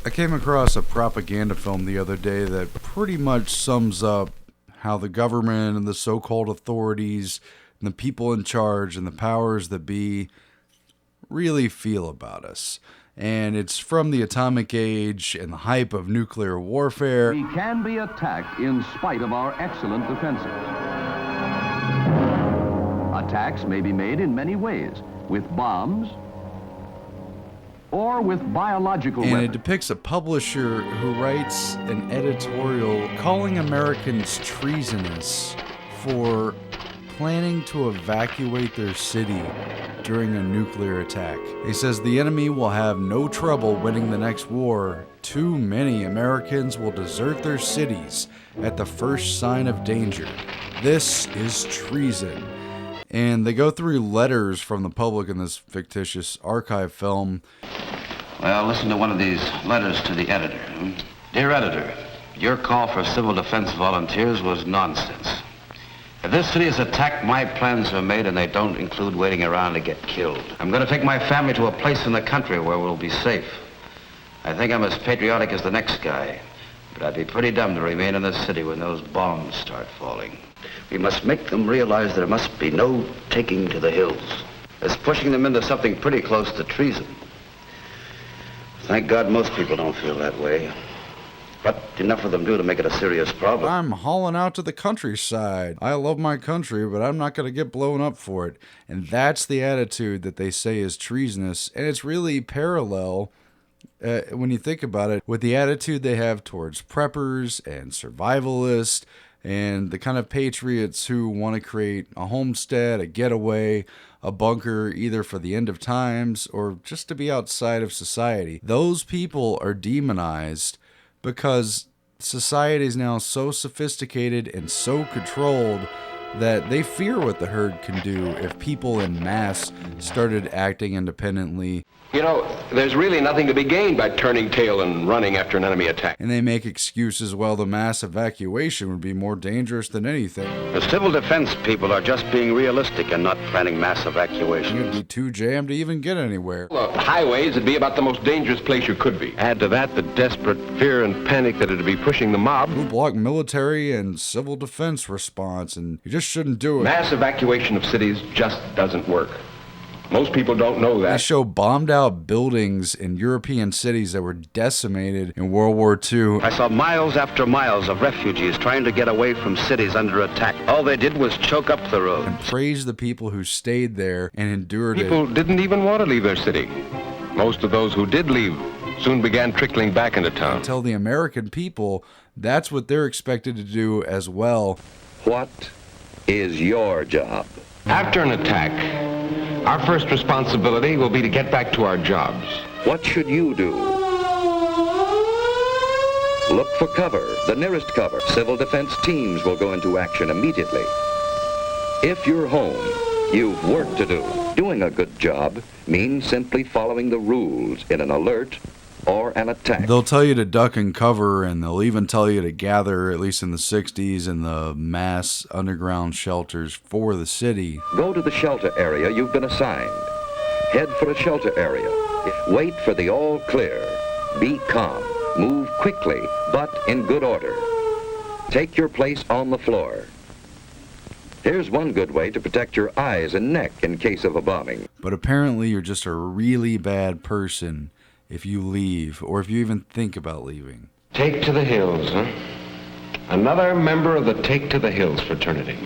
I came across a propaganda film the other day that pretty much sums up how the government and the so-called authorities and the people in charge and the powers that be really feel about us. And it's from the atomic age and the hype of nuclear warfare. We can be attacked in spite of our excellent defenses. Attacks may be made in many ways, with bombs or with biological weapons. And weapons. it depicts a publisher who writes an editorial calling Americans treasonous for planning to evacuate their city during a nuclear attack. He says the enemy will have no trouble winning the next war. Too many Americans will desert their cities at the first sign of danger. This is treason. And they go through letters from the public in this fictitious archive film. Well, listen to one of these letters to the editor. Dear editor, your call for civil defense volunteers was nonsense. If this city is attacked, my plans are made, and they don't include waiting around to get killed. I'm going to take my family to a place in the country where we'll be safe. I think I'm as patriotic as the next guy, but I'd be pretty dumb to remain in the city when those bombs start falling. We must make them realize there must be no taking to the hills. It's pushing them into something pretty close to treason. Thank God most people don't feel that way. But enough of them do to make it a serious problem. I'm hauling out to the countryside. I love my country, but I'm not going to get blown up for it. And that's the attitude that they say is treasonous. And it's really parallel, when you think about it, with the attitude they have towards preppers and survivalists and the kind of patriots who want to create a homestead, a getaway, a bunker, either for the end of times or just to be outside of society. Those people are demonized because society is now so sophisticated and so controlled that they fear what the herd can do if people in mass started acting independently. You know, there's really nothing to be gained by turning tail and running after an enemy attack. And they make excuses, well, the mass evacuation would be more dangerous than anything. The civil defense people are just being realistic and not planning mass evacuation. You'd be too jammed to even get anywhere. Well, highways would be about the most dangerous place you could be. Add to that the desperate fear and panic that it'd be pushing the mob. Who block military and civil defense response, and you just shouldn't do it. Mass evacuation of cities just doesn't work. Most people don't know that. They show bombed out buildings in European cities that were decimated in World War II. I saw miles after miles of refugees trying to get away from cities under attack. All they did was choke up the road. And praise the people who stayed there and endured it. People didn't even want to leave their city. Most of those who did leave soon began trickling back into town. Tell the American people that's what they're expected to do as well. What is your job? After an attack, our first responsibility will be to get back to our jobs. What should you do? Look for cover, the nearest cover. Civil defense teams will go into action immediately. If you're home, you've work to do. Doing a good job means simply following the rules in an alert or an attack. They'll tell you to duck and cover, and they'll even tell you to gather, at least in the 60s, in the mass underground shelters for the city. Go to the shelter area you've been assigned. Head for a shelter area. Wait for the all clear. Be calm. Move quickly, but in good order. Take your place on the floor. Here's one good way to protect your eyes and neck in case of a bombing. But apparently you're just a really bad person if you leave, or if you even think about leaving. Take to the hills, huh? Another member of the Take to the Hills fraternity.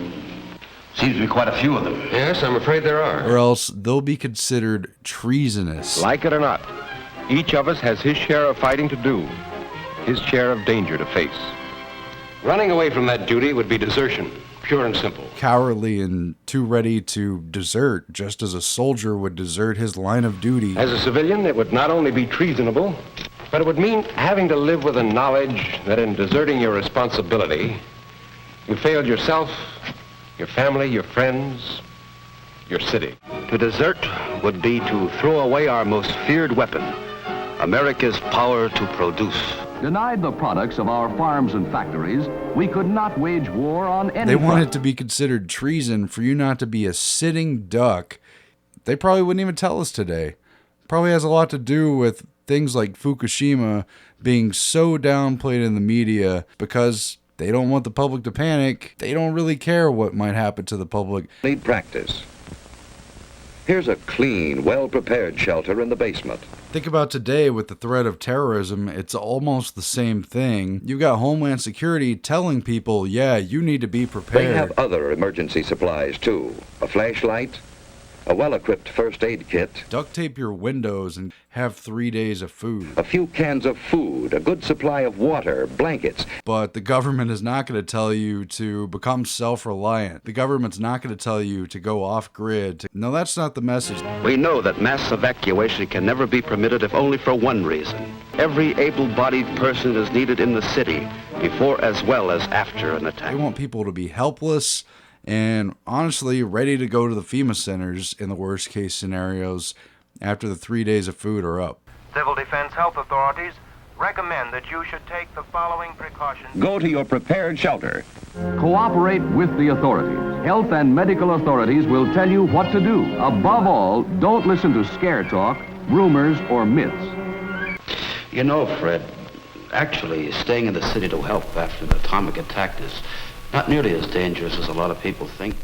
Seems to be quite a few of them. Yes, I'm afraid there are. Or else they'll be considered treasonous. Like it or not, each of us has his share of fighting to do, his share of danger to face. Running away from that duty would be desertion, pure and simple. Cowardly and too ready to desert, just as a soldier would desert his line of duty. As a civilian, it would not only be treasonable, but it would mean having to live with the knowledge that in deserting your responsibility, you failed yourself, your family, your friends, your city. To desert would be to throw away our most feared weapon, America's power to produce. Denied the products of our farms and factories, we could not wage war on any They want front. it to be considered treason for you not to be a sitting duck. They probably wouldn't even tell us today. Probably has a lot to do with things like Fukushima being so downplayed in the media because they don't want the public to panic. They don't really care what might happen to the public. Need practice. Here's a clean, well-prepared shelter in the basement. Think about today with the threat of terrorism, it's almost the same thing. You got Homeland Security telling people, yeah, you need to be prepared. They have other emergency supplies too. A flashlight, a well-equipped first aid kit, Duct tape your windows and have 3 days of food. a few cans of food, a good supply of water, blankets. But the government is not going to tell you to become self-reliant. The government's not going to tell you to go off-grid. No, that's not the message. We know that mass evacuation can never be permitted if only for one reason. Every able-bodied person is needed in the city before as well as after an They attack. want people to be helpless and honestly ready to go to the FEMA centers in the worst case scenarios after the 3 days of food are up. Civil defense health authorities recommend that you should take the following precautions. Go to your prepared shelter. Cooperate with the authorities. Health and medical authorities will tell you what to do. Above all, don't listen to scare talk, rumors, or myths. You know, Fred, actually staying in the city to help after an atomic attack is not nearly as dangerous as a lot of people think.